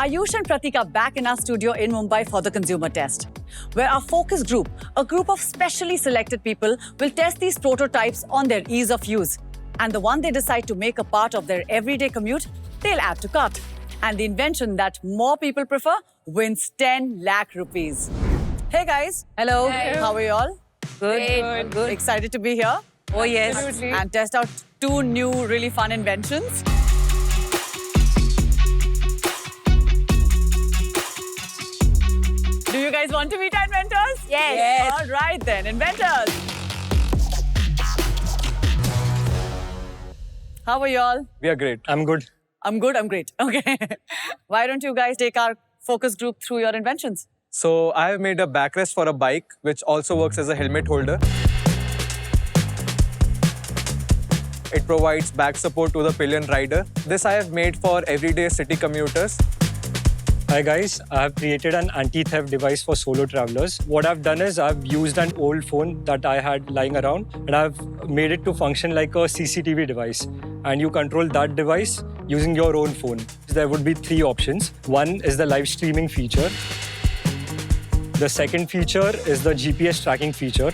Ayush and Pratik are back in our studio in Mumbai for the consumer test, where our focus group, a group of specially selected people, will test these prototypes on their ease of use. And the one they decide to make a part of their everyday commute, they'll add to cart. And the invention that more people prefer wins 10 lakh rupees. Hey guys. Hello. Hey. How are you all? Good. Good. Excited to be here? Oh, yes. Absolutely. And test out two new really fun inventions. Do you guys want to meet our inventors? Yes. All right then, inventors. How are you all? We are great. I'm good. I'm good, I'm great. Okay. Why don't you guys take our focus group through your inventions? So I have made a backrest for a bike, which also works as a helmet holder. It provides back support to the pillion rider. This I have made for everyday city commuters. Hi guys, I have created an anti-theft device for solo travelers. What I've done is I've used an old phone that I had lying around and I've made it to function like a CCTV device. And you control that device using your own phone. There would be three options. One is the live streaming feature. The second feature is the GPS tracking feature.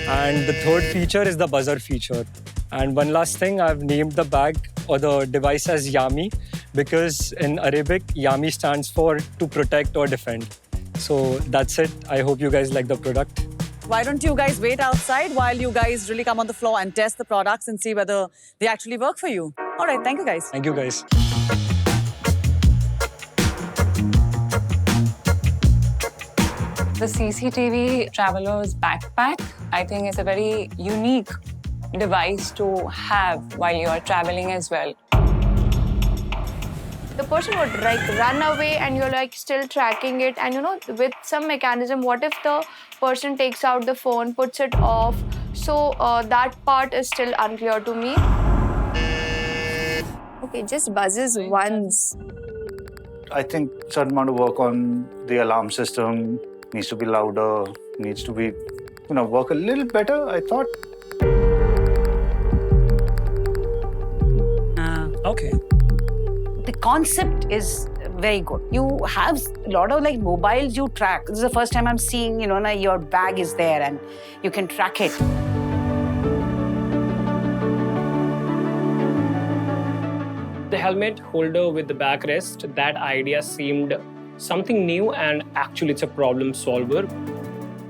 And the third feature is the buzzer feature. And one last thing, I've named the bag or the device as Yami because in Arabic, Yami stands for to protect or defend. So that's it. I hope you guys like the product. Why don't you guys wait outside while you guys really come on the floor and test the products and see whether they actually work for you. All right, thank you guys. Thank you guys. The CCTV Traveler's Backpack, I think, is a very unique device to have while you're traveling as well. The person would run away and you're still tracking it, and with some mechanism, what if the person takes out the phone, puts it off? So that part is still unclear to me. Okay, just buzzes once. I think certain amount of work on the alarm system needs to be louder, needs to be, work a little better, I thought. Okay. The concept is very good. You have a lot of mobiles you track. This is the first time I'm seeing, your bag is there and you can track it. The helmet holder with the backrest, that idea seemed something new and actually it's a problem solver.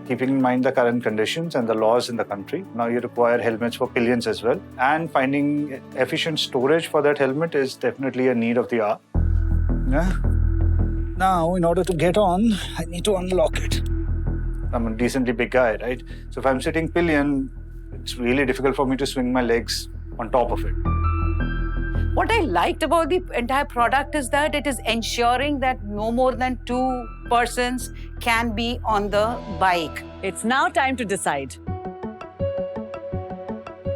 Keeping in mind the current conditions and the laws in the country, now you require helmets for pillions as well. And finding efficient storage for that helmet is definitely a need of the hour. Yeah. Now, in order to get on, I need to unlock it. I'm a decently big guy, right? So if I'm sitting pillion, it's really difficult for me to swing my legs on top of it. What I liked about the entire product is that it is ensuring that no more than 2 persons can be on the bike. It's now time to decide.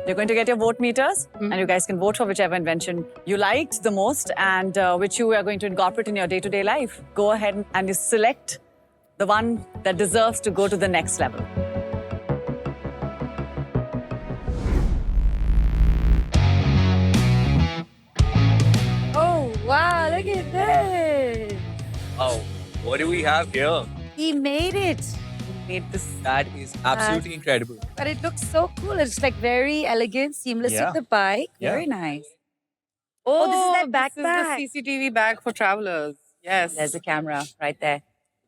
You're going to get your vote meters, and you guys can vote for whichever invention you liked the most and which you are going to incorporate in your day-to-day life. Go ahead and you select the one that deserves to go to the next level. Oh, wow, look at this. Oh, what do we have here? He made it. Made this. That is absolutely incredible. But it looks so cool. It's very elegant, seamless with the bike. Yeah. Very nice. Oh, this is that backpack. This is the CCTV bag for travelers. Yes. There's a camera right there.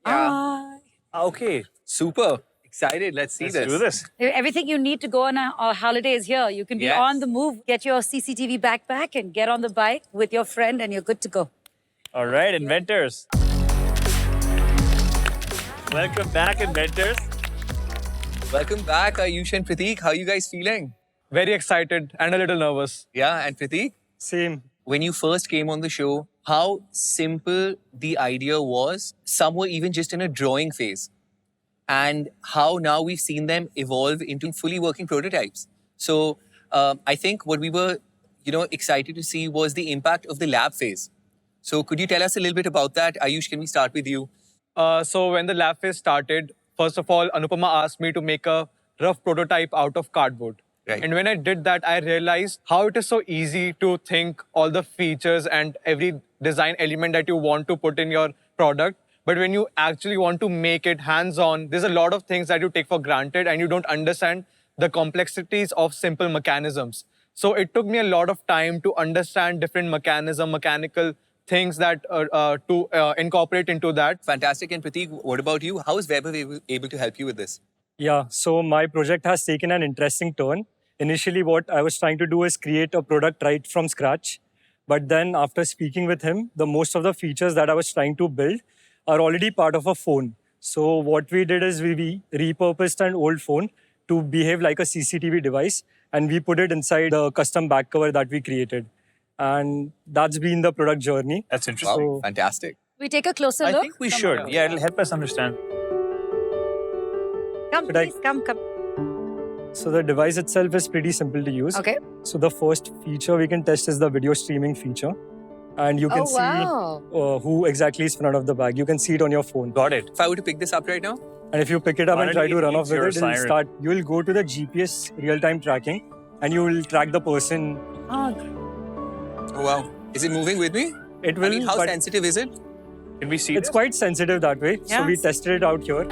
Yeah. Okay, super. Excited. Let's see this. Do this. Everything you need to go on a holiday is here. You can be Yes. on the move, get your CCTV backpack and get on the bike with your friend and you're good to go. All right, inventors. Welcome back, inventors. Welcome back, Ayush and Pratik. How are you guys feeling? Very excited and a little nervous. Yeah, and Pratik, Same. when you first came on the show, how simple the idea was. Some were even just in a drawing phase. And how now we've seen them evolve into fully working prototypes. So I think what we were, excited to see was the impact of the lab phase. So could you tell us a little bit about that? Ayush, can we start with you? So when the lab phase started, first of all, Anupama asked me to make a rough prototype out of cardboard. Right. And when I did that, I realized how it is so easy to think all the features and every design element that you want to put in your product. But when you actually want to make it hands-on, there's a lot of things that you take for granted and you don't understand the complexities of simple mechanisms. So it took me a lot of time to understand different mechanical things that to incorporate into that. Fantastic. And Pratik, what about you? How is Weber able to help you with this? Yeah, so my project has taken an interesting turn. Initially, what I was trying to do is create a product right from scratch. But then after speaking with him, the most of the features that I was trying to build are already part of a phone. So what we did is we repurposed an old phone to behave like a CCTV device, and we put it inside the custom back cover that we created. And that's been the product journey. That's interesting. Wow, fantastic. We take a closer I look. think we should. Yeah, it'll help us understand. Come, Should I- please, come. So the device itself is pretty simple to use. Okay. So the first feature we can test is the video streaming feature. And you can Oh, wow. see who exactly is front of the bag. You can see it on your phone. Got it. If I were to pick this up right now, And if you pick it up and try to run off with Your it, it'll siren. start. You will go to the GPS real-time tracking, and you will track the person. oh wow, is it moving with me? It will. I mean, how but sensitive is it? Can we see it's this? quite sensitive that way. So we tested it out here.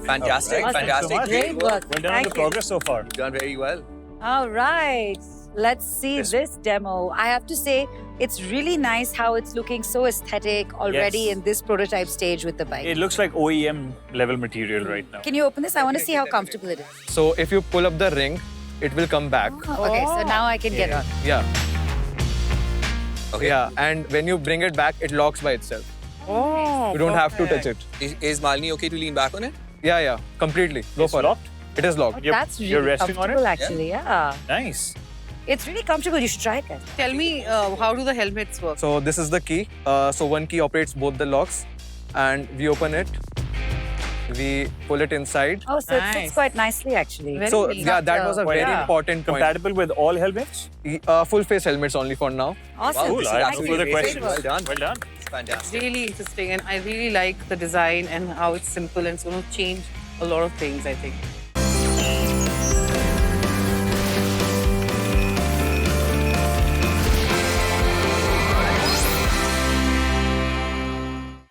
Fantastic, Awesome. fantastic. Thank Great work. Well done on Thank the you. progress so far. You've done very well. All right. Let's see Yes. this demo. I have to say, it's really nice how it's looking so aesthetic already Yes. in this prototype stage with the bike. It looks like OEM level material right now. Can you open this? I want to see how comfortable it is. So if you pull up the ring, it will come back. Okay, so now I can get on. Yeah. Okay. Yeah, and when you bring it back, it locks by itself. Oh, You don't have to touch it. Is Malini okay to lean back on it? Yeah, completely. Go It's for locked? it. It is locked. You're- That's really you're resting on it? comfortable, actually. Yeah. Nice. It's really comfortable. You should try it, guys. Tell me, how do the helmets work? So this is the key. So one key operates both the locks, and we open it. We pull it inside. Oh, so it fits Nice. quite nicely, actually. So yeah, that was a very Yeah. important point. Compatible with all helmets? Full face helmets only for now. Awesome. Wow, Cool. this is I have no absolutely further great. questions. Well done. Well done. It's fantastic. Really interesting, and I really like the design and how it's simple and it's going to change a lot of things, I think.